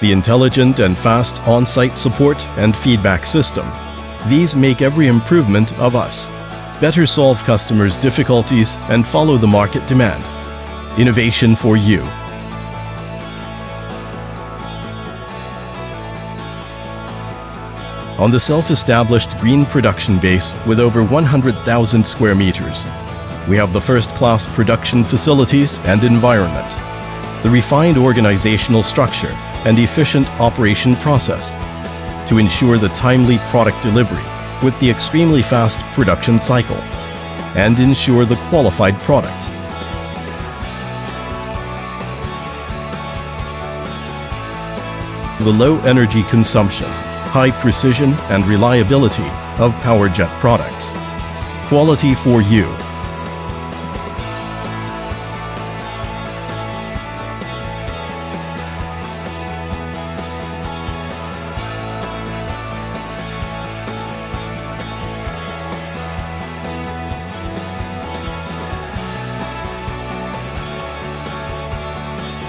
the intelligent and fast on-site support and feedback system. These make every improvement of us. Better solve customers' difficulties and follow the market demand. Innovation for you. On the self-established green production base with over 100,000 square meters, we have the first-class production facilities and environment, the refined organizational structure and efficient operation process to ensure the timely product delivery with the extremely fast production cycle and ensure the qualified product. The low energy consumption, high precision and reliability of Powerjet products. Quality for you.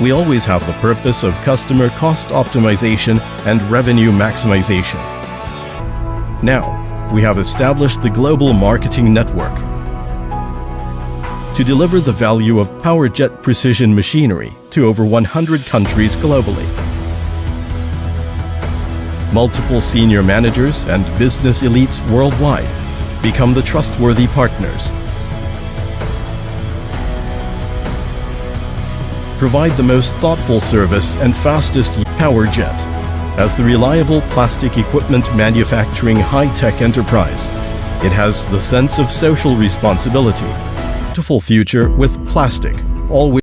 We always have the purpose of customer cost optimization and revenue maximization. Now, we have established the global marketing network to deliver the value of Powerjet precision machinery to over 100 countries globally. Multiple senior managers and business elites worldwide become the trustworthy partners. Provide the most thoughtful service and fastest Powerjet. As the reliable plastic equipment manufacturing high-tech enterprise, it has the sense of social responsibility. Beautiful future with plastic, always.